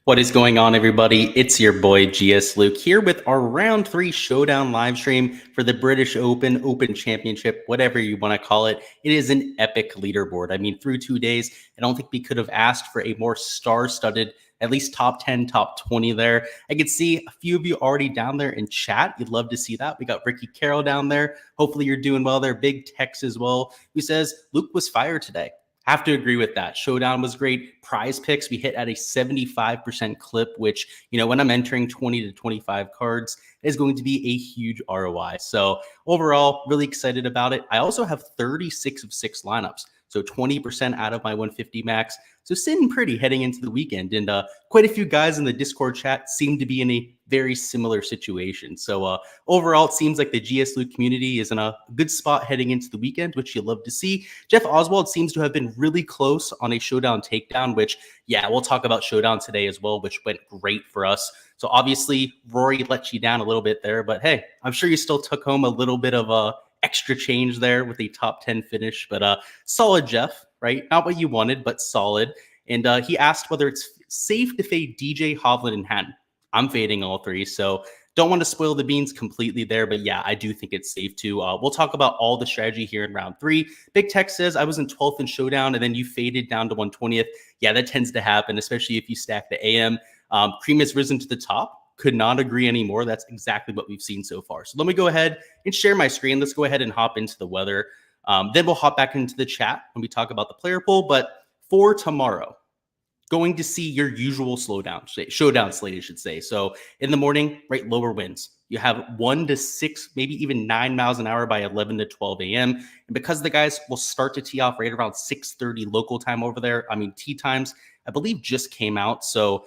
What is going on, everybody? It's your boy Gsluke here with our round 3 showdown live stream for the British Open Championship, whatever you want to call it. It is an epic leaderboard. I mean, through 2 days, I don't think we could have asked for a more star-studded, at least top 10, top 20 there. I can see a few of you already down there in chat. You'd love to see that. We got Ricky Carroll down there. Hopefully you're doing well there. Big Tex as well, who says Luke was fired today. Have to agree with that. Showdown was great. Prize picks, we hit at a 75% clip, which, when I'm entering 20 to 25 cards, is going to be a huge ROI. So overall, really excited about it. I also have 36 of 6 lineups. So 20% out of my 150 max. So sitting pretty heading into the weekend. And quite a few guys in the Discord chat seem to be in a very similar situation. So overall, it seems like the Gsluke community is in a good spot heading into the weekend, which you love to see. Jeff Oswald seems to have been really close on a Showdown takedown, which, yeah, we'll talk about Showdown today as well, which went great for us. So obviously, Rory let you down a little bit there, but hey, I'm sure you still took home a little bit of extra change there with a top 10 finish, but solid Jeff, right? Not what you wanted, but solid. And he asked whether it's safe to fade DJ, Hovland, and Hatton. I'm fading all three, so don't want to spoil the beans completely there, but yeah, I do think it's safe to. We'll talk about all the strategy here in round 3. Big Tech says I was in 12th in Showdown, and then you faded down to 120th. Yeah, that tends to happen, especially if you stack the AM. Cream has risen to the top. Could not agree anymore. That's exactly what we've seen so far. So let me go ahead and share my screen. Let's go ahead and hop into the weather. Then we'll hop back into the chat when we talk about the player pool. But for tomorrow, going to see your usual showdown slate, I should say. So in the morning, right, lower winds. You have 1 to 6, maybe even 9 miles an hour by 11 to 12 a.m. And because the guys will start to tee off right around 6:30 local time over there, I mean, tee times, I believe, just came out. So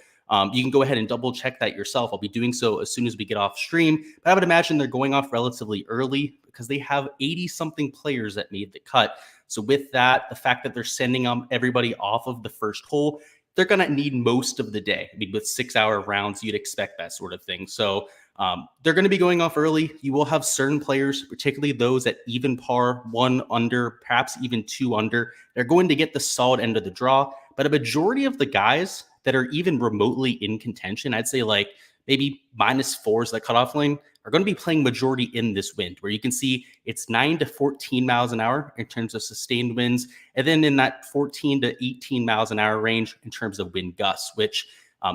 you can go ahead and double check that yourself. I'll be doing so as soon as we get off stream. But I would imagine they're going off relatively early because they have 80-something players that made the cut. So with that, the fact that they're sending everybody off of the first hole, they're going to need most of the day. I mean, with 6-hour rounds, you'd expect that sort of thing. So they're going to be going off early. You will have certain players, particularly those at even par, 1 under, perhaps even 2 under. They're going to get the solid end of the draw. But a majority of the guys that are even remotely in contention, I'd say like maybe -4 is the cutoff lane, are going to be playing majority in this wind, where you can see it's 9 to 14 miles an hour in terms of sustained winds, and then in that 14 to 18 miles an hour range in terms of wind gusts, which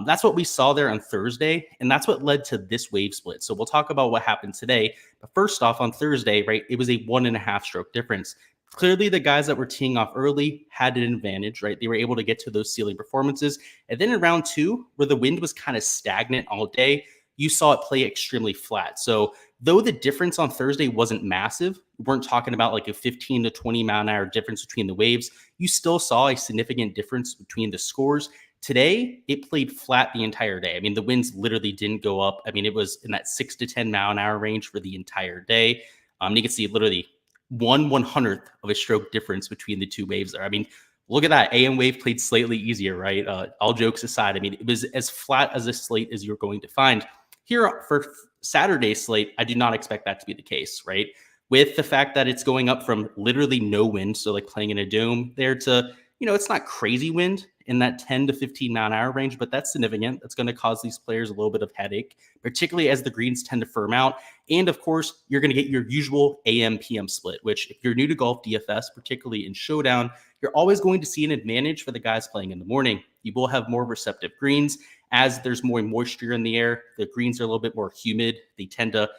that's what we saw there on Thursday, and that's what led to this wave split. So we'll talk about what happened today. But first off, on Thursday, right, it was a 1.5 stroke difference. Clearly, the guys that were teeing off early had an advantage, right? They were able to get to those ceiling performances. And then in round 2, where the wind was kind of stagnant all day, you saw it play extremely flat. So though the difference on Thursday wasn't massive, we weren't talking about like a 15 to 20 mile an hour difference between the waves, you still saw a significant difference between the scores. Today, it played flat the entire day. I mean, the winds literally didn't go up. I mean, it was in that 6 to 10 mile an hour range for the entire day. You can see literally 1/100th of a stroke difference between the two waves there. I mean, look at that. AM wave played slightly easier, right? All jokes aside, I mean, it was as flat as a slate as you're going to find. Here for Saturday's slate, I do not expect that to be the case, right? With the fact that it's going up from literally no wind, so like playing in a dome, there to, it's not crazy wind in that 10 to 15 mile an hour range, but that's significant. That's going to cause these players a little bit of headache, particularly as the greens tend to firm out. And of course, you're going to get your usual AM PM split, which if you're new to golf DFS, particularly in Showdown, you're always going to see an advantage for the guys playing in the morning. You will have more receptive greens as there's more moisture in the air. The greens are a little bit more humid. They tend to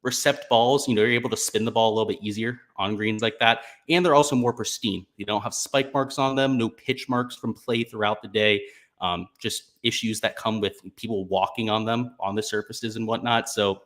recept balls. You're able to spin the ball a little bit easier on greens like that. And they're also more pristine. You don't have spike marks on them, no pitch marks from play throughout the day. Just issues that come with people walking on them on the surfaces and whatnot. So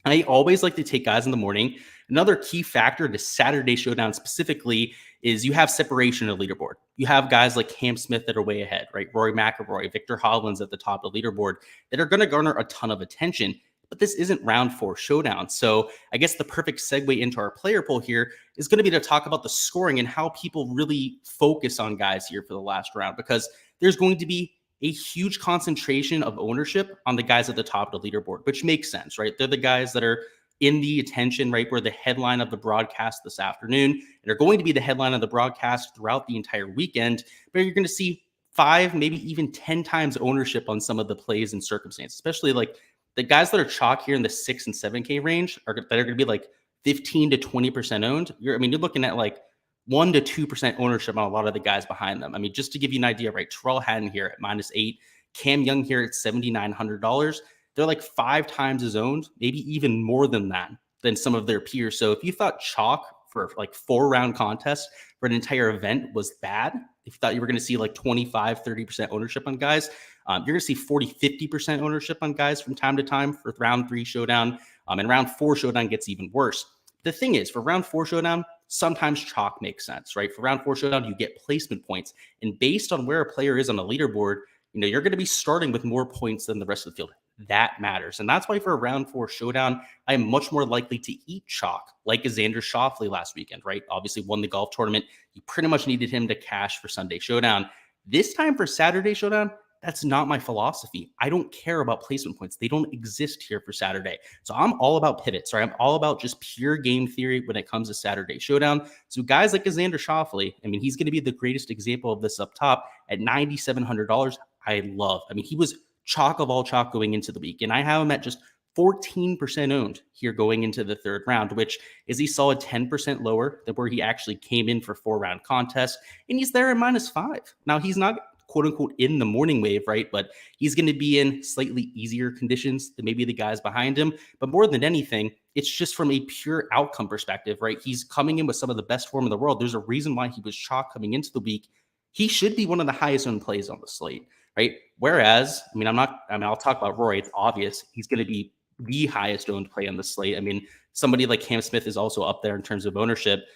I always like to take guys in the morning. Another key factor to Saturday Showdown specifically is you have separation of the leaderboard. You have guys like Cam Smith that are way ahead, right? Rory McIlroy, Victor Hovland's at the top of the leaderboard that are going to garner a ton of attention. But this isn't round 4 Showdown. So I guess the perfect segue into our player pool here is going to be to talk about the scoring and how people really focus on guys here for the last round, because there's going to be a huge concentration of ownership on the guys at the top of the leaderboard, which makes sense, right? They're the guys that are in the attention, right? We're the headline of the broadcast this afternoon, and are going to be the headline of the broadcast throughout the entire weekend. But you're going to see 5, maybe even 10 times ownership on some of the plays and circumstances, especially like the guys that are chalk here in the 6 and 7K range that are going to be like 15 to 20% owned. You're looking at like 1 to 2% ownership on a lot of the guys behind them. I mean, just to give you an idea, right? Terrell Hatton here at -8, Cam Young here at $7,900. They're like 5 times as owned, maybe even more than that, than some of their peers. So if you thought chalk for like 4-round contest for an entire event was bad, if you thought you were going to see like 25, 30% ownership on guys, you're going to see 40, 50% ownership on guys from time to time for round 3 showdown. And round 4 showdown gets even worse. The thing is, for round 4 showdown, sometimes chalk makes sense, right? For round 4 showdown, you get placement points. And based on where a player is on a leaderboard, you're going to be starting with more points than the rest of the field. That matters. And that's why for a round 4 showdown, I am much more likely to eat chalk, like Xander Schauffele last weekend, right? Obviously won the golf tournament. You pretty much needed him to cash for Sunday showdown. This time for Saturday showdown, that's not my philosophy. I don't care about placement points. They don't exist here for Saturday. So I'm all about pivots, right? I'm all about just pure game theory when it comes to Saturday showdown. So guys like Xander Schauffele, I mean, he's going to be the greatest example of this up top at $9,700. I love. I mean, he was chalk of all chalk going into the week, and I have him at just 14% owned here going into the 3rd round, which is a solid 10% lower than where he actually came in for 4-round contest, and he's there at -5. Now, he's not quote unquote in the morning wave, right? But he's going to be in slightly easier conditions than maybe the guys behind him. But more than anything, it's just from a pure outcome perspective, right? He's coming in with some of the best form in the world. There's a reason why he was chalk coming into the week. He should be one of the highest owned plays on the slate, right? Whereas, I'll talk about Rory. It's obvious he's going to be the highest owned play on the slate. I mean, somebody like Cam Smith is also up there in terms of ownership.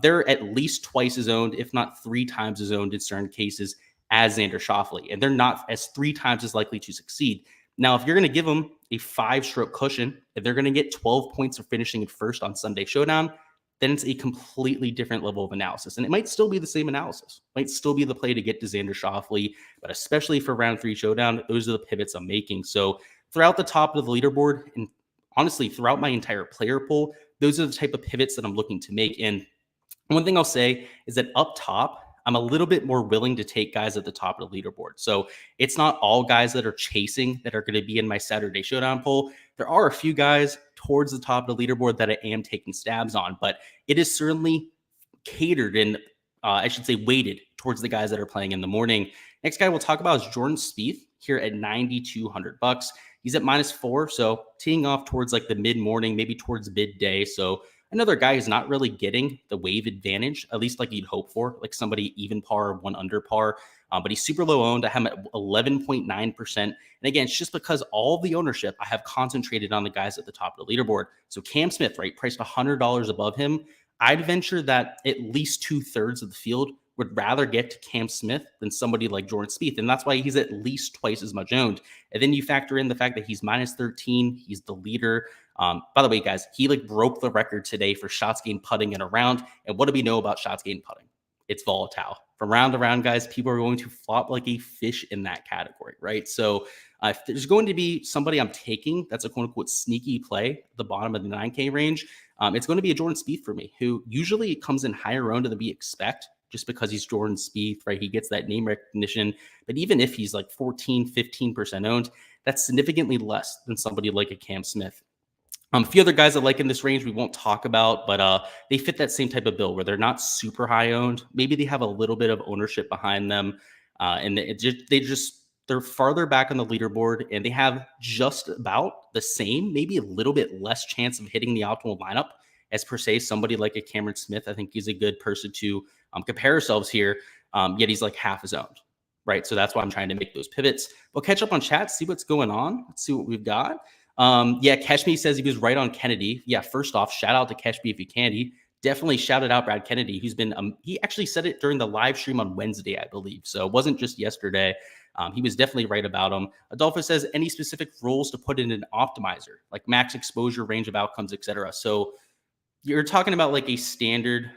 They're at least twice as owned, if not 3 times as owned in certain cases as Xander Schauffele, and they're not as 3 times as likely to succeed. Now, if you're going to give them a 5-stroke cushion, if they're going to get 12 points for finishing in first on Sunday showdown, then it's a completely different level of analysis. And it might still be the same analysis. It might still be the play to get to Xander Schauffele, but especially for round 3 showdown, those are the pivots I'm making. So throughout the top of the leaderboard, and honestly, throughout my entire player pool, those are the type of pivots that I'm looking to make. And one thing I'll say is that up top, I'm a little bit more willing to take guys at the top of the leaderboard. So it's not all guys that are chasing that are going to be in my Saturday showdown poll. There are a few guys towards the top of the leaderboard that I am taking stabs on, but it is certainly catered and I should say weighted towards the guys that are playing in the morning. Next guy we'll talk about is Jordan Spieth here at $9,200. He's at -4, so teeing off towards like the mid-morning, maybe towards midday. So another guy who's not really getting the wave advantage, at least like you'd hope for, like somebody even par, 1 under par. But he's super low owned. I have him at 11.9%. And again, it's just because all of the ownership I have concentrated on the guys at the top of the leaderboard. So Cam Smith, right, priced $100 above him. I'd venture that at least 2/3 of the field would rather get to Cam Smith than somebody like Jordan Spieth. And that's why he's at least twice as much owned. And then you factor in the fact that he's -13. He's the leader. By the way, guys, he broke the record today for shots gained putting in a round. And what do we know about shots gained putting? It's volatile. From round to round, guys, people are going to flop like a fish in that category, right? So if there's going to be somebody I'm taking that's a quote unquote sneaky play at the bottom of the 9K range, it's going to be a Jordan Spieth for me, who usually comes in higher owned than we expect just because he's Jordan Spieth, right? He gets that name recognition. But even if he's like 14, 15% owned, that's significantly less than somebody like a Cam Smith. A few other guys I like in this range we won't talk about, but they fit that same type of bill where they're not super high owned. Maybe they have a little bit of ownership behind them, and they're farther back on the leaderboard, and they have just about the same, maybe a little bit less chance of hitting the optimal lineup as per se somebody like a Cameron Smith. I think he's a good person to compare ourselves here. Yet he's like half his owned, right? So that's why I'm trying to make those pivots. We'll catch up on chat, see what's going on. Let's see what we've got. Keshme says he was right on Kennedy. Yeah, first off, shout out to Keshme if you can. He definitely shouted out Brad Kennedy, who's been, he actually said it during the live stream on Wednesday, I believe. So it wasn't just yesterday. He was definitely right about him. Adolfo says any specific rules to put in an optimizer, like max exposure, range of outcomes, etc. So you're talking about like a standard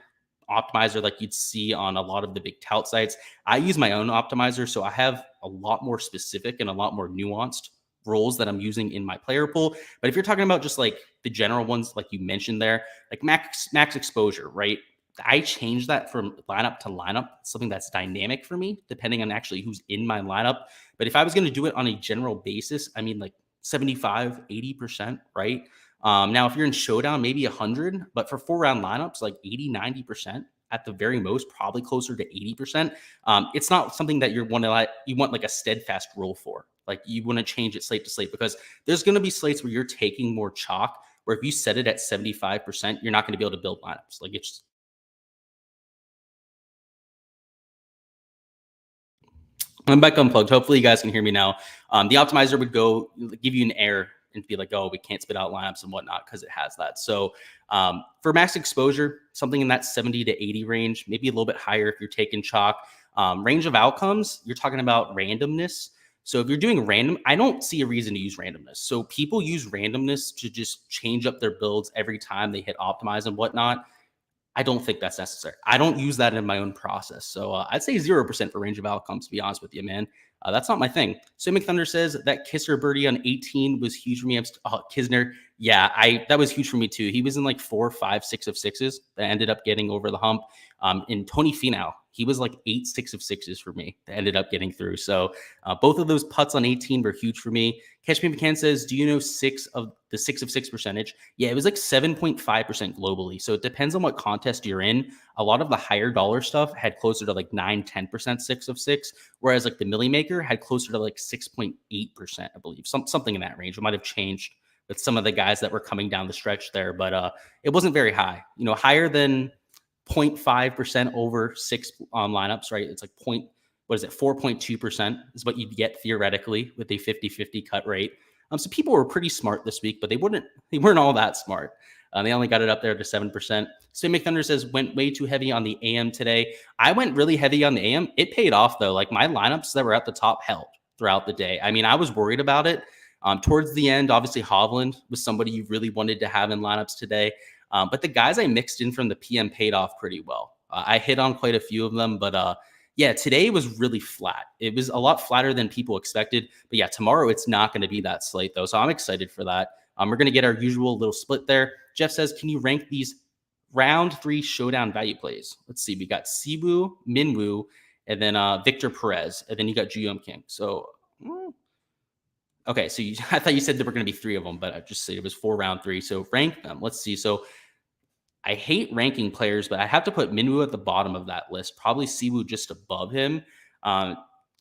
optimizer like you'd see on a lot of the big tout sites. I use my own optimizer, so I have a lot more specific and a lot more nuanced roles that I'm using in my player pool. But if you're talking about just like the general ones, like you mentioned there, like max exposure, right? I change that from lineup to lineup, something that's dynamic for me, depending on actually who's in my lineup. But if I was going to do it on a general basis, I mean, like 75, 80%, right? Now, if you're in Showdown, maybe 100, but for 4 round lineups, like 80, 90% at the very most, probably closer to 80%. It's not something that you want like a steadfast rule for. Like you want to change it slate to slate because there's going to be slates where you're taking more chalk, where if you set it at 75%, you're not going to be able to build lineups. Like it's I'm back unplugged. Hopefully, you guys can hear me now. The optimizer would go give you an error and be like, "Oh, we can't spit out lineups and whatnot," because it has that. So, for max exposure, something in that 70 to 80 range, maybe a little bit higher if you're taking chalk. Range of outcomes, you're talking about randomness. So, if you're doing random, I don't see a reason to use randomness. So, people use randomness to just change up their builds every time they hit optimize and whatnot. I don't think that's necessary. I don't use that in my own process. So I'd say 0% for range of outcomes, to be honest with you, man. That's not my thing. So McThunder says that Kisser birdie on 18 was huge for me. Kisner, yeah, that was huge for me too. He was in like 4, 5, 6 of sixes that ended up getting over the hump. In Tony Finau, he was like 8, 6 of sixes for me that ended up getting through. So both of those putts on 18 were huge for me. Catch Me McCann says, do you know 6 of 6 percentage? Yeah, it was like 7.5% globally. So it depends on what contest you're in. A lot of the higher dollar stuff had closer to like 9, 10% 6 of 6, whereas like the Millie Maker had closer to like 6.8%, I believe. Something in that range. It might have changed with some of the guys that were coming down the stretch there, but it wasn't very high. Higher than 0.5% over 6 lineups, right? It's like what is it, 4.2% is what you'd get theoretically with a 50-50 cut rate. So people were pretty smart this week, but they weren't all that smart. They only got it up there to 7%. Swim McThunder says, went way too heavy on the AM today. I went really heavy on the AM. It paid off though. Like my lineups that were at the top held throughout the day. I mean, I was worried about it. Towards the end, obviously Hovland was somebody you really wanted to have in lineups today. But the guys I mixed in from the PM paid off pretty well. I hit on quite a few of them, but yeah, today was really flat. It was a lot flatter than people expected. But yeah, tomorrow it's not going to be that slate though. So I'm excited for that. We're going to get our usual little split there. Jeff says, can you rank these round 3 showdown value plays? Let's see. We got Siwoo, Minwoo, and then Victor Perez. And then you got Juyum King. So, okay. So I thought you said there were going to be 3 of them, but I just said it was 4 round 3. So rank them. Let's see. So I hate ranking players, but I have to put Minwoo at the bottom of that list. Probably Siwoo just above him. To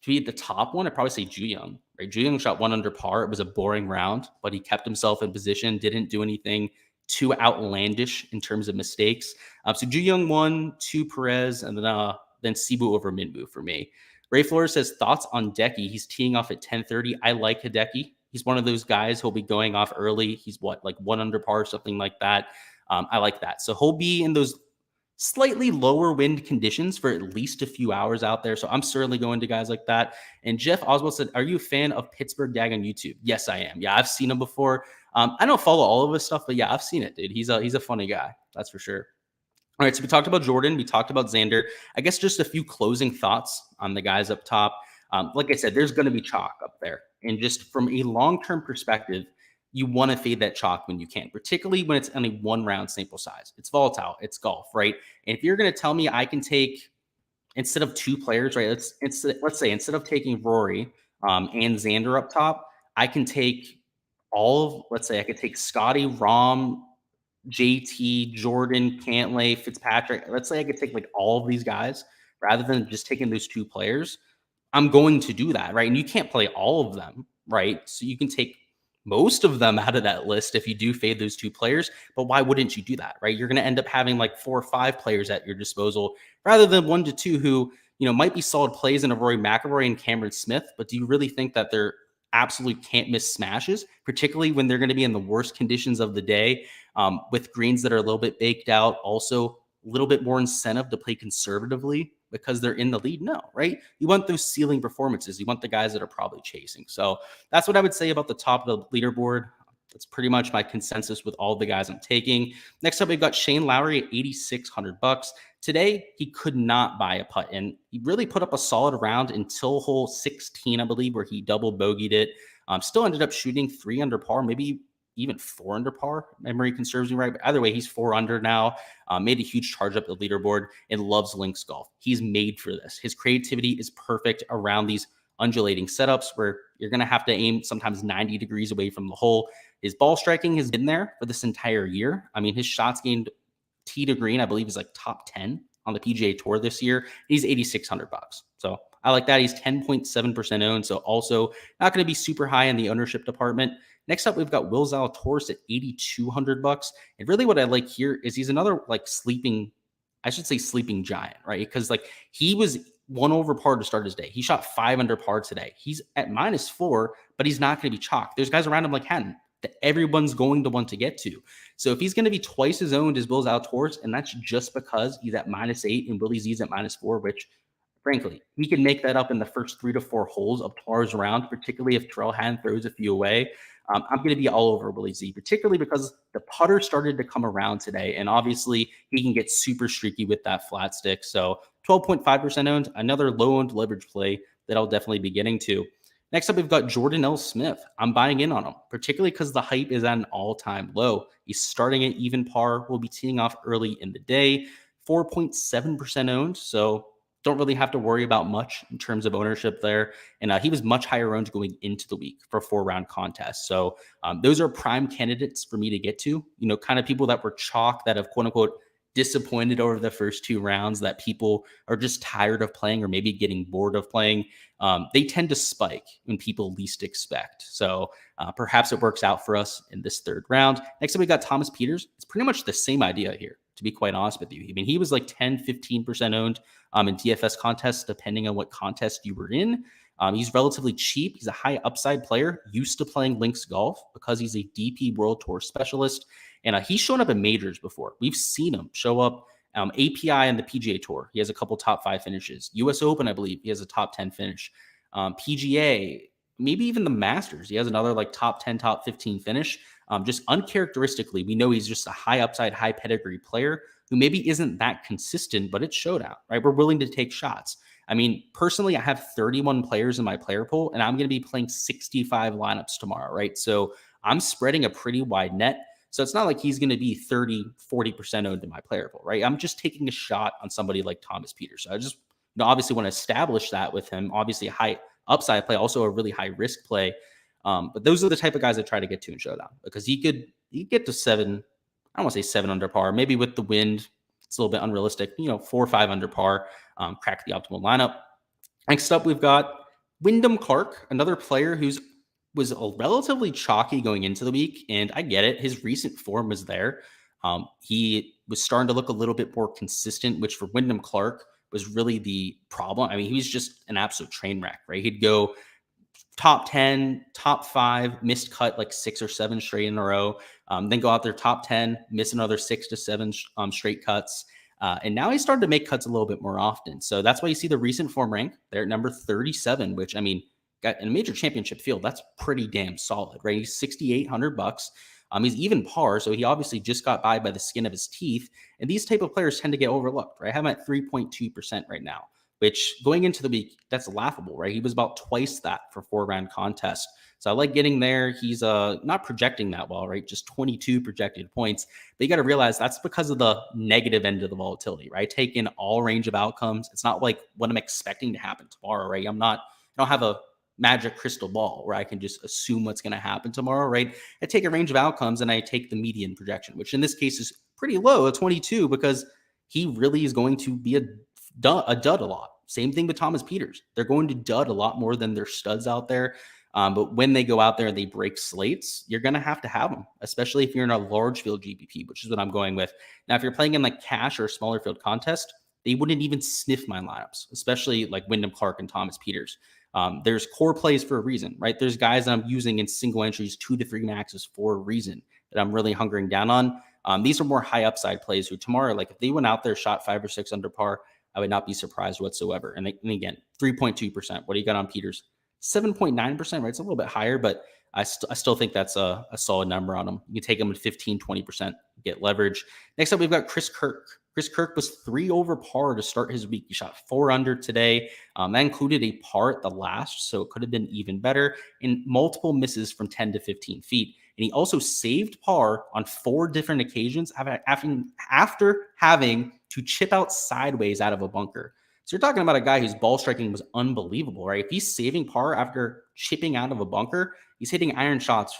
be at the top one, I'd probably say Juyum. Right? Juyum shot 1 under par. It was a boring round, but he kept himself in position, didn't do anything too outlandish in terms of mistakes. So Juyum 1, 2 Perez, and then Siwoo over Minwoo for me. Ray Flores says, thoughts on Hideki? He's teeing off at 10:30. I like Hideki. He's one of those guys who'll be going off early. He's like 1 under par, something like that. I like that. So he'll be in those slightly lower wind conditions for at least a few hours out there. So I'm certainly going to guys like that. And Jeff Oswald said, are you a fan of Pittsburgh Dag on YouTube? Yes, I am. Yeah, I've seen him before. I don't follow all of his stuff, but yeah, I've seen it, dude. He's a funny guy. That's for sure. All right, so we talked about Jordan. We talked about Xander. I guess just a few closing thoughts on the guys up top. Like I said, there's going to be chalk up there. And just from a long-term perspective, you want to fade that chalk when you can, particularly when it's only 1 round sample size. It's volatile. It's golf, right? And if you're going to tell me I can take, instead of 2 players, right? Let's say instead of taking Rory and Xander up top, I can take let's say I could take Scotty, Rom, JT, Jordan, Cantlay, Fitzpatrick. Let's say I could take like all of these guys rather than just taking those 2 players. I'm going to do that, right? And you can't play all of them, right? So you can take most of them out of that list if you do fade those 2 players. But why wouldn't you do that, right? You're going to end up having like 4 or 5 players at your disposal rather than 1 to 2 who, might be solid plays in a Rory McIlroy and Cameron Smith. But do you really think that they're absolutely can't miss smashes, particularly when they're going to be in the worst conditions of the day with greens that are a little bit baked out? Also, a little bit more incentive to play conservatively because they're in the lead? No, right? You want those ceiling performances. You want the guys that are probably chasing. So that's what I would say about the top of the leaderboard. That's pretty much my consensus with all the guys I'm taking. Next up, we've got Shane Lowry at $8,600. Today, he could not buy a putt, and he really put up a solid round until hole 16, I believe, where he double bogeyed it. Still ended up shooting 3 under par, maybe even 4 under par. Memory can serves me right. But either way, he's 4 under now. Made a huge charge up the leaderboard and loves links golf. He's made for this. His creativity is perfect around these undulating setups where you're going to have to aim sometimes 90 degrees away from the hole. His ball striking has been there for this entire year. I mean, his shots gained tee to green, I believe, is like top 10 on the PGA Tour this year. He's $8,600. So I like that. He's 10.7% owned. So also not going to be super high in the ownership department. Next up, we've got Will Zalatoris at $8,200. And really what I like here is he's another like sleeping giant, right? Because like he was 1 over par to start his day. He shot 5 under par today. He's at -4, but he's not going to be chalked. There's guys around him like Hatton that everyone's going to want to get to. So if he's going to be twice as owned as Will Zalatoris, and that's just because he's at -8 and Willie Z's at -4, which frankly, he can make that up in the first 3 to 4 holes of pars around, particularly if Terrell Hatton throws a few away. I'm going to be all over Willie Z, particularly because the putter started to come around today. And obviously, he can get super streaky with that flat stick. So 12.5% owned, another low owned leverage play that I'll definitely be getting to. Next up, we've got Jordan L. Smith. I'm buying in on him, particularly because the hype is at an all-time low. He's starting at even par. Will be teeing off early in the day. 4.7% owned. So don't really have to worry about much in terms of ownership there. And he was much higher owned going into the week for 4-round contests. So those are prime candidates for me to get to, kind of people that were chalk that have quote unquote disappointed over the first 2 rounds, that people are just tired of playing or maybe getting bored of playing. They tend to spike when people least expect. So perhaps it works out for us in this 3rd round. Next up, we got Thomas Pieters. It's pretty much the same idea here, to be quite honest with you. I mean, he was like 10-15% owned in DFS contests, depending on what contest you were in. He's relatively cheap. He's a high upside player, used to playing links golf because he's a DP World Tour specialist. And he's shown up in majors before. We've seen him show up API and the PGA Tour. He has a couple top 5 finishes. US Open, I believe, he has a top 10 finish. PGA, maybe even the Masters. He has another like top 10, top 15 finish. Just uncharacteristically, we know he's just a high upside, high pedigree player who maybe isn't that consistent, but it's Showdown, right? We're willing to take shots. I mean, personally, I have 31 players in my player pool, and I'm going to be playing 65 lineups tomorrow, right? So I'm spreading a pretty wide net. So it's not like he's going to be 30-40% owned in my player pool, right? I'm just taking a shot on somebody like Thomas Pieters. So I just obviously want to establish that with him. Obviously, a high upside play, also a really high risk play. But those are the type of guys I try to get to in Showdown, because he could get to 7. I don't want to say 7 under par. Maybe with the wind, it's a little bit unrealistic. 4 or 5 under par, crack the optimal lineup. Next up, we've got Wyndham Clark, another player who's was relatively chalky going into the week, and I get it. His recent form was there. He was starting to look a little bit more consistent, which for Wyndham Clark was really the problem. I mean, he was just an absolute train wreck, right? He'd go top 10, top 5, missed cut like 6 or 7 straight in a row. Then go out there top 10, miss another 6 to 7 straight cuts. And now he's starting to make cuts a little bit more often. So that's why you see the recent form rank there at number 37, which, I mean, got in a major championship field, that's pretty damn solid, right? He's $6,800. He's even par, so he obviously just got by the skin of his teeth. And these type of players tend to get overlooked, right? I have him at 3.2% right now, which going into the week, that's laughable, right? He was about twice that for 4-round contest. So I like getting there. He's not projecting that well, right? Just 22 projected points. But you got to realize that's because of the negative end of the volatility, right? Take in all range of outcomes. It's not like what I'm expecting to happen tomorrow, right? I don't have a magic crystal ball where I can just assume what's going to happen tomorrow, right? I take a range of outcomes and I take the median projection, which in this case is pretty low at 22, because he really is going to be a dud a lot. Same thing with Thomas Pieters. They're going to dud a lot more than their studs out there. But when they go out there and they break slates, you're going to have them, especially if you're in a large field GPP, which is what I'm going with. Now, if you're playing in like cash or a smaller field contest, they wouldn't even sniff my lineups, especially like Wyndham Clark and Thomas Pieters. There's core plays for a reason, right? There's guys that I'm using in single entries, 2 to 3 maxes for a reason that I'm really hunkering down on. These are more high upside plays who tomorrow, like if they went out there, shot 5 or 6 under par, I would not be surprised whatsoever. And again, 3.2%. What do you got on Pieters? 7.9%, right? It's a little bit higher, but I still think that's a solid number on him. You can take him at 15, 20% get leverage. Next up, we've got Chris Kirk. Chris Kirk was 3 over par to start his week. He shot 4 under today. That included a par at the last, so it could have been even better, and multiple misses from 10 to 15 feet. And he also saved par on 4 different occasions after having to chip out sideways out of a bunker. So you're talking about a guy whose ball striking was unbelievable, right? If he's saving par after chipping out of a bunker, he's hitting iron shots,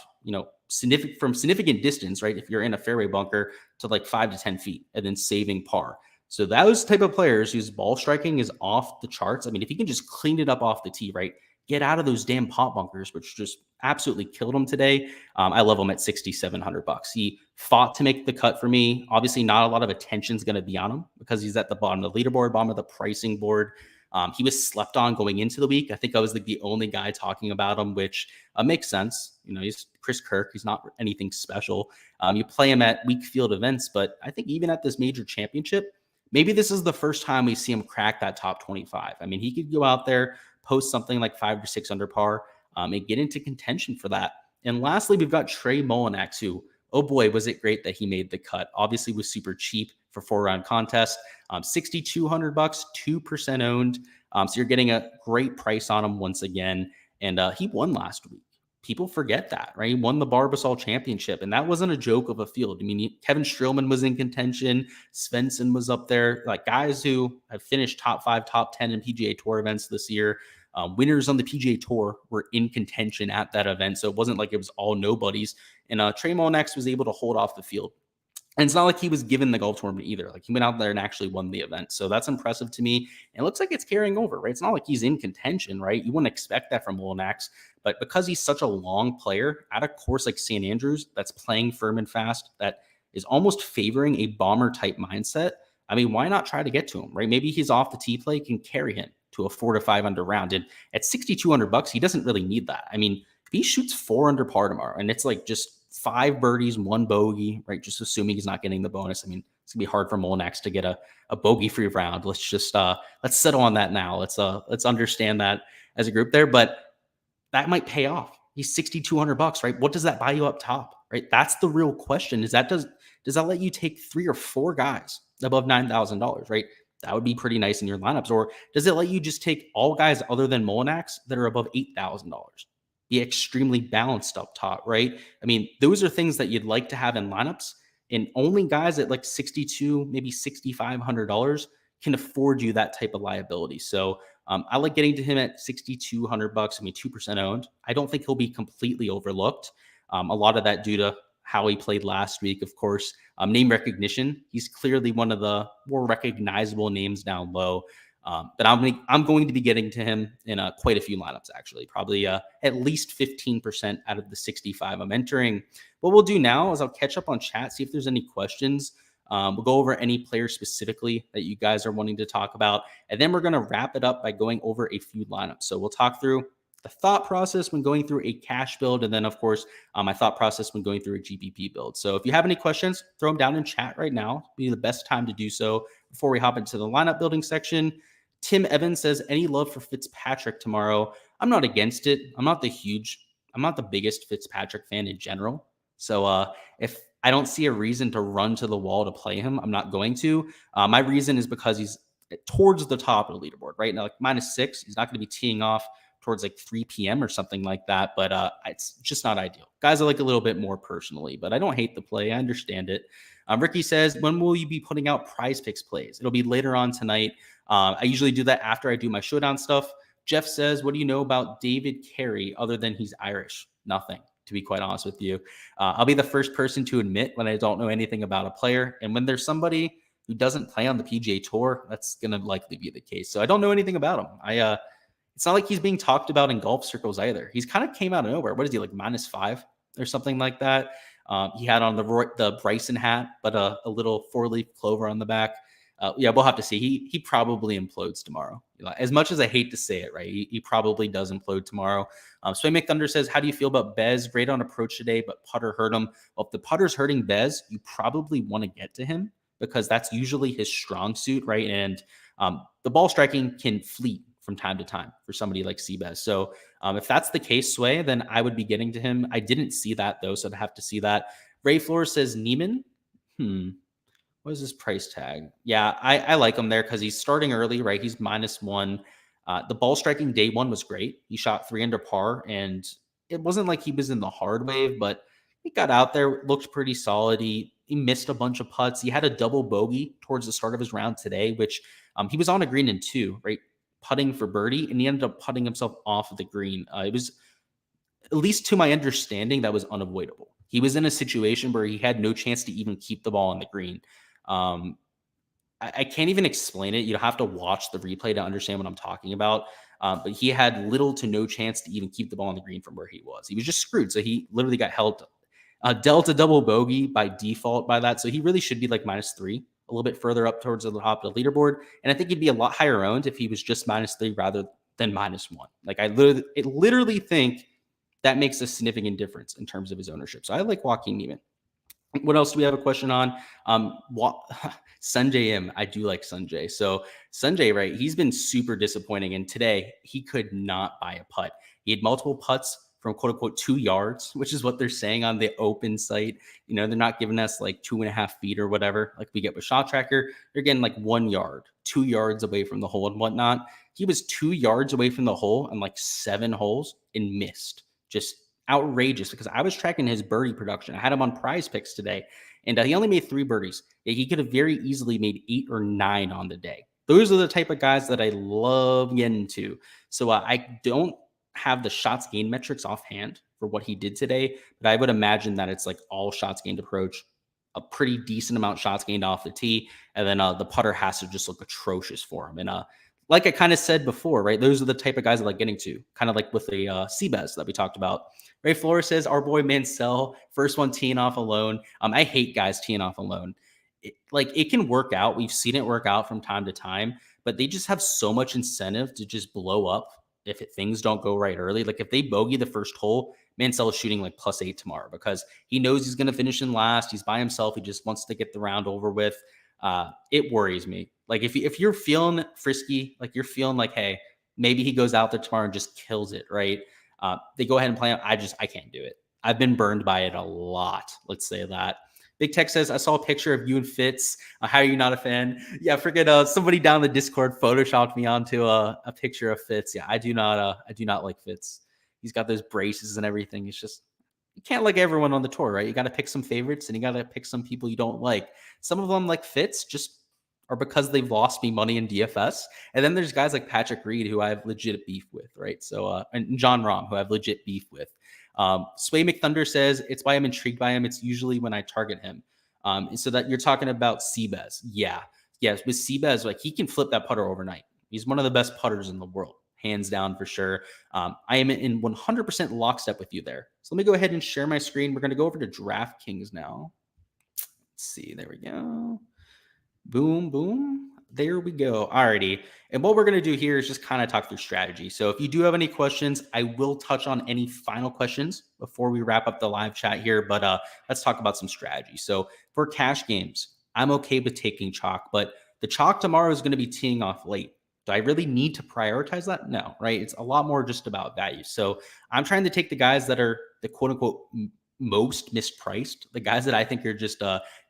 from significant distance, right? If you're in a fairway bunker to like 5 to 10 feet and then saving par. So those type of players whose ball striking is off the charts. I mean, if he can just clean it up off the tee, right? Get out of those damn pot bunkers, which just absolutely killed him today. I love him at $6,700. He fought to make the cut for me. Obviously, not a lot of attention is going to be on him because he's at the bottom of the leaderboard, bottom of the pricing board. He was slept on going into the week. I think I was like the only guy talking about him, which makes sense. He's Chris Kirk. He's not anything special. You play him at weak field events, but I think even at this major championship, maybe this is the first time we see him crack that top 25. I mean, he could go out there, post something like 5 or 6 under par, and get into contention for that. And lastly, we've got Trey Mullinax, who, oh boy, was it great that he made the cut. Obviously was super cheap for 4-round contest. $6,200, 2% owned. So you're getting a great price on him once again. And he won last week. People forget that, right? He won the Barbasol Championship, and that wasn't a joke of a field. I mean, Kevin Streelman was in contention. Svensson was up there. Like guys who have finished top 5, top 10 in PGA Tour events this year. Winners on the PGA Tour were in contention at that event, so it wasn't like it was all nobodies. And Trey Mullinax was able to hold off the field. And it's not like he was given the golf tournament either. Like he went out there and actually won the event. So that's impressive to me. And it looks like it's carrying over, right? It's not like he's in contention, right? You wouldn't expect that from Mullinax. But because he's such a long player at a course like St. Andrews that's playing firm and fast, that is almost favoring a bomber type mindset, I mean, why not try to get to him, right? Maybe his off the tee play can carry him to a 4 to 5 under round. And at $6,200, he doesn't really need that. I mean, if he shoots 4 under par tomorrow and it's like just 5 birdies, 1 bogey, right? Just assuming he's not getting the bonus. I mean, it's gonna be hard for Mullinax to get a bogey-free round. Let's just let's settle on that now. Let's understand that as a group there, but that might pay off. He's $6,200, right? What does that buy you up top, right? That's the real question. Does that let you take 3 or 4 guys above $9,000, right? That would be pretty nice in your lineups. Or does it let you just take all guys other than Mullinax that are above $8,000? Be extremely balanced up top, right? I mean, those are things that you'd like to have in lineups, and only guys at like $6,200, maybe $6,500 can afford you that type of liability. So I like getting to him at $6,200. I mean, 2% owned. I don't think he'll be completely overlooked. A lot of that due to how he played last week, of course. Name recognition. He's clearly one of the more recognizable names down low. But I'm going to be getting to him in quite a few lineups, actually, probably at least 15% out of the 65 I'm entering. What we'll do now is I'll catch up on chat, see if there's any questions. We'll go over any player specifically that you guys are wanting to talk about. And then we're going to wrap it up by going over a few lineups. So we'll talk through the thought process when going through a cash build. And then, of course, my thought process when going through a GPP build. So if you have any questions, throw them down in chat right now. It'll be the best time to do so before we hop into the lineup building section. Tim Evans says, any love for Fitzpatrick tomorrow? I'm not against it. I'm not the biggest Fitzpatrick fan in general. So if I don't see a reason to run to the wall to play him, I'm not going to. My reason is because he's towards the top of the leaderboard, right? Now, like -6, he's not going to be teeing off towards like 3 p.m. or something like that, but it's just not ideal. Guys I like a little bit more personally, but I don't hate the play. I understand it. Ricky says, when will you be putting out Prize Picks plays? It'll be later on tonight. I usually do that after I do my Showdown stuff. Jeff says, what do you know about David Carey other than he's Irish? Nothing, to be quite honest with you. I'll be the first person to admit when I don't know anything about a player. And when there's somebody who doesn't play on the PGA Tour, that's going to likely be the case. So I don't know anything about him. It's not like he's being talked about in golf circles either. He's kind of came out of nowhere. What is he, like -5 or something like that? He had on the Bryson hat, but a little 4-leaf clover on the back. Yeah, we'll have to see. He probably implodes tomorrow. As much as I hate to say it, right? He probably does implode tomorrow. Sway McThunder says, how do you feel about Bez? Great on approach today, but putter hurt him. Well, if the putter's hurting Bez, you probably want to get to him because that's usually his strong suit, right? And the ball striking can fleet from time to time for somebody like Seabez. So if that's the case, Sway, then I would be getting to him. I didn't see that, though, so I'd have to see that. Ray Flores says, Neiman. Hmm. What is his price tag? Yeah, I like him there because he's starting early, right? He's -1. The ball striking day one was great. He shot 3 under par, and it wasn't like he was in the hard wave, but he got out there, looked pretty solid. He missed a bunch of putts. He had a double bogey towards the start of his round today, which he was on a green in two, right? Putting for birdie, and he ended up putting himself off of the green. It was, at least to my understanding, that was unavoidable. He was in a situation where he had no chance to even keep the ball on the green. Um, I can't even explain it. You have to watch the replay to understand what I'm talking about. But he had little to no chance to even keep the ball on the green from where he was. He was just screwed. So he literally got dealt a double bogey by default by that. So he really should be like -3, a little bit further up towards the top of the leaderboard. And I think he'd be a lot higher owned if he was just -3 rather than -1. Like I literally think that makes a significant difference in terms of his ownership. So I like Joaquin Neiman. What else do we have a question on? Sanjay M. I do like Sanjay. So Sanjay, right? He's been super disappointing, and today he could not buy a putt. He had multiple putts from quote unquote 2 yards, which is what they're saying on the open site. They're not giving us like 2.5 feet or whatever, like we get with Shot Tracker. They're getting like 1 yard, 2 yards away from the hole and whatnot. He was 2 yards away from the hole on like 7 holes and missed. Just outrageous, because I was tracking his birdie production. I had him on Prize Picks today, and he only made 3 birdies. Yeah, he could have very easily made 8 or 9 on the day. Those are the type of guys that I love getting to. So I don't have the shots gained metrics offhand for what he did today, but I would imagine that it's like all shots gained approach, a pretty decent amount shots gained off the tee, and then the putter has to just look atrocious for him. And like I kind of said before, right? Those are the type of guys I like getting to, kind of like with the Seabass that we talked about. Ray Flores says, our boy Mansell, first one teeing off alone. I hate guys teeing off alone. It can work out. We've seen it work out from time to time, but they just have so much incentive to just blow up if things don't go right early. Like if they bogey the first hole, Mansell is shooting like +8 tomorrow because he knows he's going to finish in last. He's by himself. He just wants to get the round over with. It worries me. Like if you're feeling frisky, like you're feeling like, hey, maybe he goes out there tomorrow and just kills it, right? They go ahead and play. I can't do it. I've been burned by it a lot. Let's say that. Big Tech says, I saw a picture of you and Fitz. How are you not a fan? Yeah, forget somebody down the Discord photoshopped me onto a picture of Fitz. Yeah, I do not like Fitz. He's got those braces and everything. It's just, you can't like everyone on the tour, right? You got to pick some favorites and you got to pick some people you don't like. Some of them, like Fitz, just are because they've lost me money in DFS. And then there's guys like Patrick Reed, who I have legit beef with, right? So, and John Rahm, who I have legit beef with. Sway McThunder says, it's why I'm intrigued by him. It's usually when I target him. So that you're talking about Seabass. Yeah. Yes. With Seabass, like he can flip that putter overnight. He's one of the best putters in the world, hands down for sure. I am in 100% lockstep with you there. So let me go ahead and share my screen. We're going to go over to DraftKings now. Let's see. There we go. Boom, boom. There we go. Alrighty. And what we're going to do here is just kind of talk through strategy. So if you do have any questions, I will touch on any final questions before we wrap up the live chat here. But let's talk about some strategy. So for cash games, I'm okay with taking chalk, but the chalk tomorrow is going to be teeing off late. Do I really need to prioritize that? No, right? It's a lot more just about value. So I'm trying to take the guys that are the quote unquote most mispriced, the guys that I think are just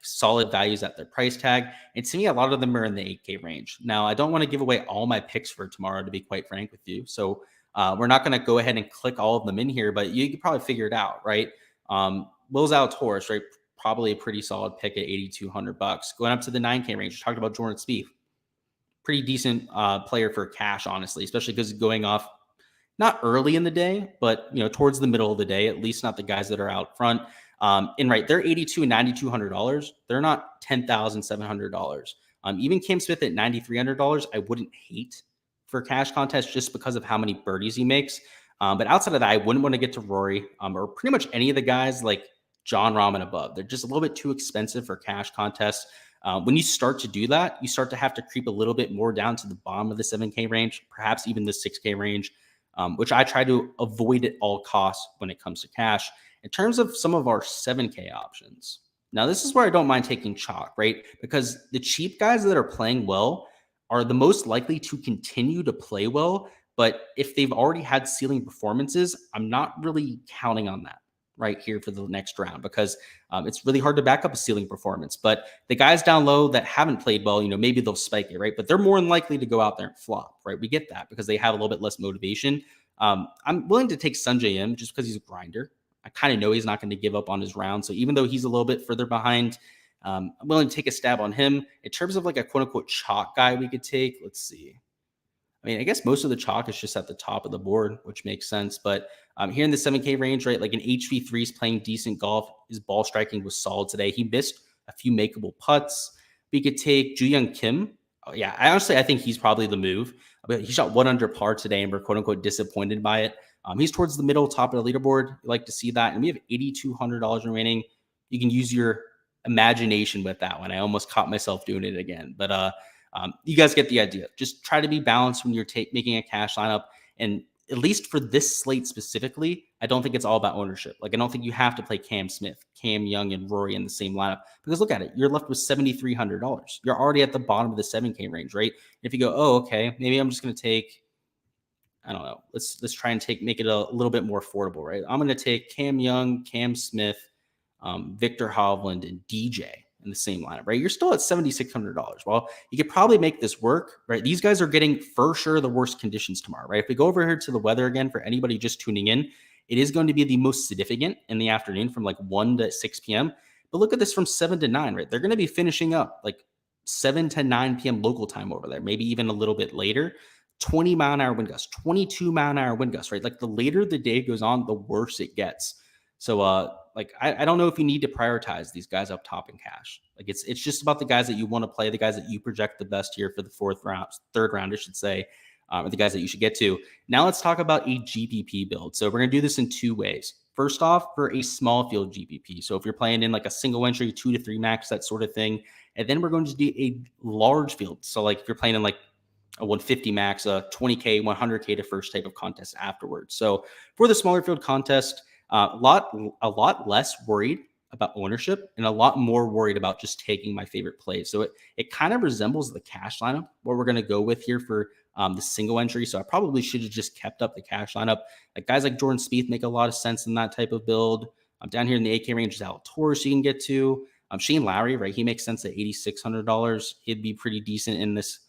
solid values at their price tag. And to me, a lot of them are in the 8K range. Now, I don't want to give away all my picks for tomorrow, to be quite frank with you. So we're not going to go ahead and click all of them in here, but you can probably figure it out, right? Will Zalatoris, right? Probably a pretty solid pick at $8,200. Going up to the 9K range, we talked about Jordan Spieth. Pretty decent player for cash, honestly, especially because going off not early in the day, but towards the middle of the day, at least not the guys that are out front. And right, they're $8,200 and $9,200. They're not $10,700. Even Cam Smith at $9,300, I wouldn't hate for cash contest just because of how many birdies he makes. But outside of that, I wouldn't want to get to Rory or pretty much any of the guys like John Rahm and above. They're just a little bit too expensive for cash contests. When you start to do that, you start to have to creep a little bit more down to the bottom of the 7K range, perhaps even the 6K range. Which I try to avoid at all costs when it comes to cash. In terms of some of our 7K options, now this is where I don't mind taking chalk, right? Because the cheap guys that are playing well are the most likely to continue to play well. But if they've already had ceiling performances, I'm not really counting on that, right here for the next round because it's really hard to back up a ceiling performance. But the guys down low that haven't played well, maybe they'll spike it, right? But they're more than likely to go out there and flop, right? We get that because they have a little bit less motivation. I'm willing to take Sanjay M just because he's a grinder. I kind of know he's not going to give up on his round. So even though he's a little bit further behind, I'm willing to take a stab on him. In terms of like a quote unquote chalk guy we could take, let's see. I mean, I guess most of the chalk is just at the top of the board, which makes sense. But here in the 7K range, right, like an HV3 is playing decent golf. His ball striking was solid today. He missed a few makeable putts. We could take Jooyoung Kim. Oh, yeah, I think he's probably the move. But he shot 1 under par today, and we're quote unquote disappointed by it. He's towards the middle, top of the leaderboard. We like to see that. And we have $8,200 remaining. You can use your imagination with that one. I almost caught myself doing it again. But you guys get the idea. Just try to be balanced when you're making a cash lineup. And at least for this slate specifically, I don't think it's all about ownership. Like, I don't think you have to play Cam Smith, Cam Young, and Rory in the same lineup because look at it. You're left with $7,300. You're already at the bottom of the 7K range, right? If you go, oh, okay, maybe I'm just going to take, I don't know. Let's try and make it a little bit more affordable, right? I'm going to take Cam Young, Cam Smith, Victor Hovland, and DJ in the same lineup, right? You're still at $7,600. Well, you could probably make this work, right? These guys are getting for sure the worst conditions tomorrow, right? If we go over here to the weather again, for anybody just tuning in, it is going to be the most significant in the afternoon from like 1 to 6 p.m. But look at this from 7 to 9, right? They're going to be finishing up like 7 to 9 p.m. local time over there, maybe even a little bit later. 20 mile an hour wind gusts, 22 mile an hour wind gusts, right? Like the later the day goes on, the worse it gets. So, I don't know if you need to prioritize these guys up top in cash. Like it's just about the guys that you want to play, the guys that you project the best here for the third round, I should say, or the guys that you should get to. Now let's talk about a GPP build. So we're going to do this in 2 ways. First off, for a small field GPP. So if you're playing in like a single entry, 2 to 3 max, that sort of thing. And then we're going to do a large field. So like if you're playing in like a 150 max, a 20K, 100K to first type of contest afterwards. So for the smaller field contest, a lot less worried about ownership and a lot more worried about just taking my favorite plays. So it kind of resembles the cash lineup, what we're going to go with here for the single entry. So I probably should have just kept up the cash lineup. Like guys like Jordan Spieth make a lot of sense in that type of build. Down here in the AK range is Zalatoris you can get to. Shane Lowry, right? He makes sense at $8,600. He'd be pretty decent in this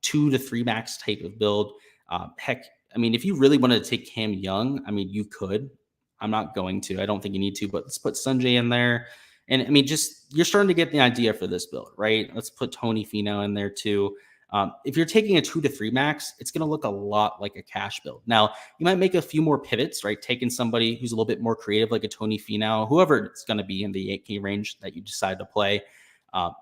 2 to 3 max type of build. Heck, I mean, if you really wanted to take Cam Young, I mean, you could. I'm not going to. I don't think you need to, but let's put Sanjay in there. And I mean, just you're starting to get the idea for this build, right? Let's put Tony Finau in there too. If you're taking a 2 to 3 max, it's going to look a lot like a cash build. Now, you might make a few more pivots, right? Taking somebody who's a little bit more creative, like a Tony Finau, whoever it's going to be in the 8K range that you decide to play.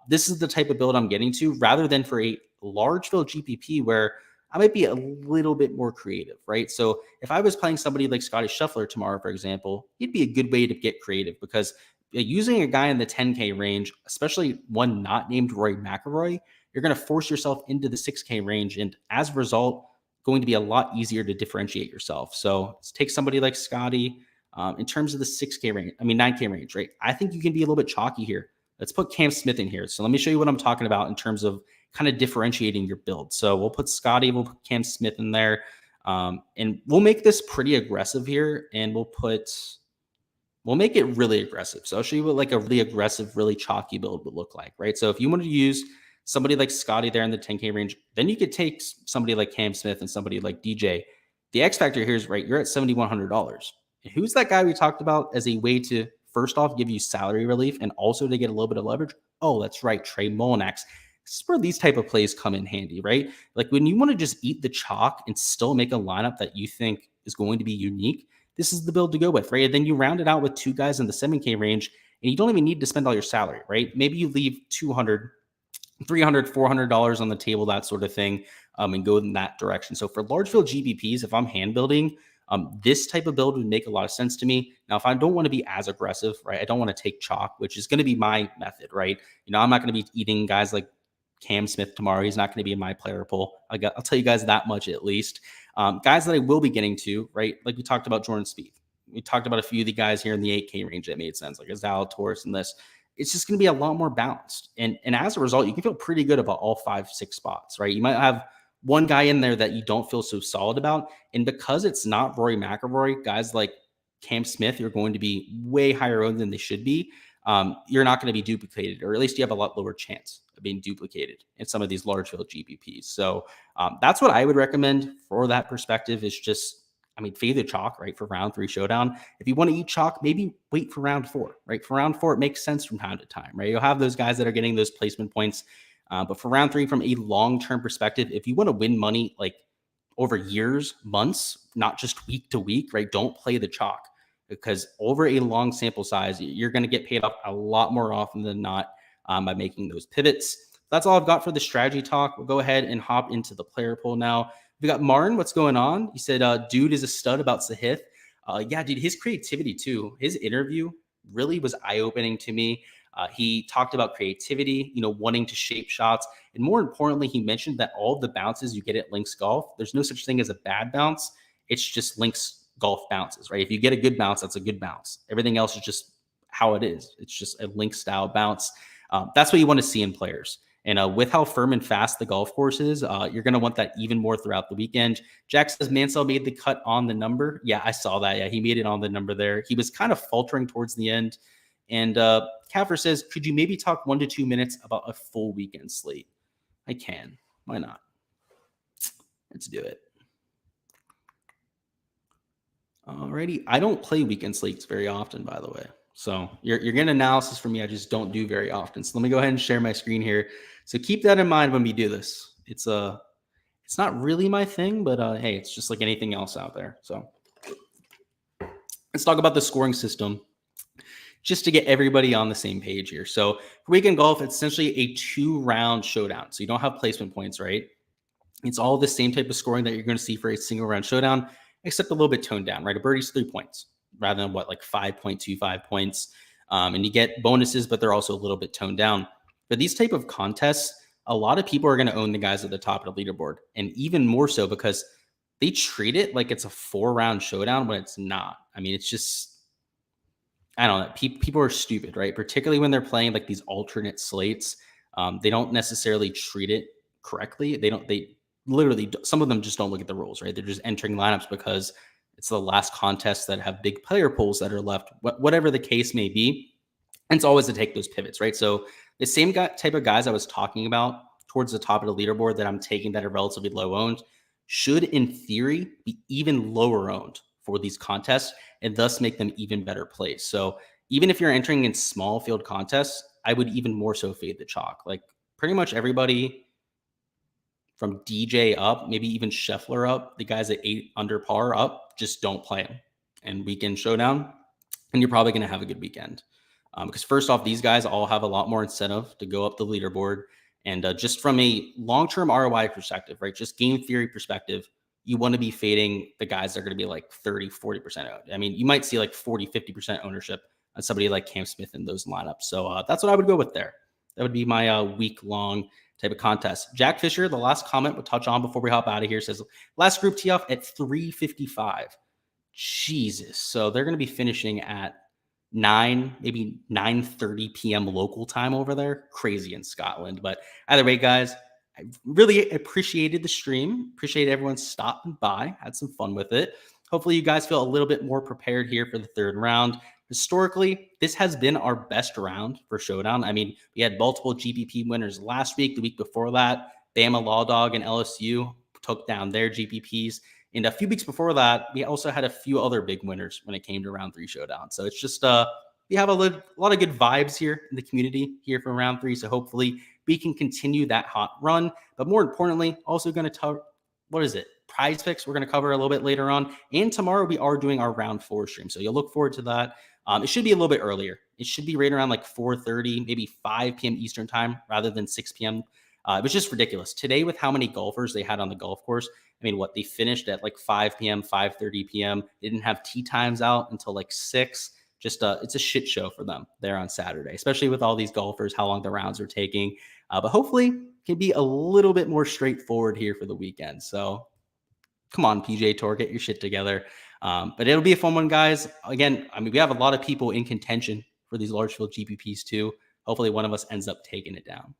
This is the type of build I'm getting to, rather than for a large field GPP where I might be a little bit more creative, right? So if I was playing somebody like Scotty Scheffler tomorrow, for example, he'd be a good way to get creative because using a guy in the 10K range, especially one not named Rory McIlroy, you're going to force yourself into the 6K range. And as a result, going to be a lot easier to differentiate yourself. So let's take somebody like Scotty. In terms of the 6K range, 9K range, right? I think you can be a little bit chalky here. Let's put Cam Smith in here. So let me show you what I'm talking about in terms of kind of differentiating your build. So we'll put Scotty, we'll put Cam Smith in there. And we'll make this pretty aggressive here. And we'll make it really aggressive. So I'll show you what like a really aggressive, really chalky build would look like, right? So if you wanted to use somebody like Scotty there in the 10K range, then you could take somebody like Cam Smith and somebody like DJ. The X factor here is, right, you're at $7,100. And who's that guy we talked about as a way to, first off, give you salary relief and also to get a little bit of leverage? Oh, that's right, Trey Mullinax. This is where these type of plays come in handy, right? Like when you want to just eat the chalk and still make a lineup that you think is going to be unique, this is the build to go with, right? And then you round it out with 2 guys in the 7K range, and you don't even need to spend all your salary, right? Maybe you leave $200, $300, $400 on the table, that sort of thing, and go in that direction. So for large field GPPs, if I'm hand building, this type of build would make a lot of sense to me. Now, if I don't want to be as aggressive, right, I don't want to take chalk, which is going to be my method, right? I'm not going to be eating guys like Cam Smith tomorrow. He's not going to be in my player pool. I'll tell you guys that much at least. Guys that I will be getting to, right? Like we talked about Jordan Spieth. We talked about a few of the guys here in the 8K range that made sense, like Zalatoris and this. It's just going to be a lot more balanced. And as a result, you can feel pretty good about all 5, 6 spots, right? You might have one guy in there that you don't feel so solid about. And because it's not Rory McIlroy, guys like Cam Smith are going to be way higher owned than they should be, you're not going to be duplicated, or at least you have a lot lower chance of being duplicated in some of these large field GPPs. So that's what I would recommend for that perspective is just, I mean, fade the chalk, right, for round 3 showdown. If you want to eat chalk, maybe wait for round 4, right? For round 4, it makes sense from time to time, right? You'll have those guys that are getting those placement points. But for round 3, from a long-term perspective, if you want to win money like over years, months, not just week to week, right? Don't play the chalk, because over a long sample size, you're going to get paid off a lot more often than not by making those pivots. That's all I've got for the strategy talk. We'll go ahead and hop into the player pool now. We got Martin. What's going on? He said, dude is a stud about Sahith. Yeah, dude, his creativity too. His interview really was eye-opening to me. He talked about creativity, wanting to shape shots. And more importantly, he mentioned that all of the bounces you get at Links Golf, there's no such thing as a bad bounce. It's just Links Golf bounces, right? If you get a good bounce, that's a good bounce. Everything else is just how it is. It's just a Link style bounce. That's what you want to see in players. And with how firm and fast the golf course is, you're going to want that even more throughout the weekend. Jack says Mansell made the cut on the number. Yeah, I saw that. Yeah, he made it on the number there. He was kind of faltering towards the end. And Kaffer says, could you maybe talk 1 to 2 minutes about a full weekend slate? I can. Why not? Let's do it. Alrighty. I don't play weekend slates very often, by the way. So you're getting analysis from me. I just don't do very often. So let me go ahead and share my screen here. So keep that in mind when we do this. It's not really my thing, but hey, it's just like anything else out there. So let's talk about the scoring system, just to get everybody on the same page here. So for weekend golf, it's essentially a 2-round showdown. So you don't have placement points, right? It's all the same type of scoring that you're going to see for a single round showdown, except a little bit toned down, right? A birdie's 3 points rather than like 5.25 points. And you get bonuses, but they're also a little bit toned down. For these type of contests, a lot of people are going to own the guys at the top of the leaderboard. And even more so because they treat it like it's a 4-round showdown when it's not. I mean, it's just, I don't know. People are stupid, right? Particularly when they're playing like these alternate slates. They don't necessarily treat it correctly. They literally, some of them just don't look at the rules, right? They're just entering lineups because it's the last contest that have big player pools that are left, whatever the case may be. And it's always to take those pivots, right? So the same type of guys I was talking about towards the top of the leaderboard that I'm taking that are relatively low owned should, in theory, be even lower owned for these contests and thus make them even better plays. So even if you're entering in small field contests, I would even more so fade the chalk. Like pretty much everybody from DJ up, maybe even Scheffler up, the guys at 8 under par up, just don't play them. And weekend showdown, and you're probably going to have a good weekend. Because first off, these guys all have a lot more incentive to go up the leaderboard. And just from a long-term ROI perspective, right, just game theory perspective, you want to be fading the guys that are going to be like 30, 40% owned. I mean, you might see like 40, 50% ownership on somebody like Cam Smith in those lineups. So that's what I would go with there. That would be my week-long type of contest. Jack Fisher, the last comment we'll touch on before we hop out of here, says last group tee off at 3:55. Jesus. So they're going to be finishing at 9, maybe 9:30 p.m. local time over there. Crazy in Scotland. But either way, guys, I really appreciated the stream. Appreciate everyone stopping by. Had some fun with it. Hopefully you guys feel a little bit more prepared here for the 3rd round. Historically, this has been our best round for Showdown. I mean, we had multiple GPP winners last week. The week before that, Bama Law Dog and LSU took down their GPPs. And a few weeks before that, we also had a few other big winners when it came to round 3 Showdown. So it's just, we have a lot of good vibes here in the community here for round 3. So hopefully we can continue that hot run. But more importantly, also going to talk, Prize Picks we're going to cover a little bit later on. And tomorrow we are doing our round 4 stream. So you'll look forward to that. It should be a little bit earlier. It should be right around like 4:30, maybe 5 p.m. Eastern time rather than 6 p.m. It was just ridiculous. Today, with how many golfers they had on the golf course, I mean, they finished at like 5 p.m., 5:30 p.m. They didn't have tee times out until like 6. Just it's a shit show for them there on Saturday, especially with all these golfers, how long the rounds are taking. But hopefully it can be a little bit more straightforward here for the weekend. So come on, PGA Tour, get your shit together. But it'll be a fun one, guys. Again, I mean, we have a lot of people in contention for these large field GPPs too. Hopefully one of us ends up taking it down.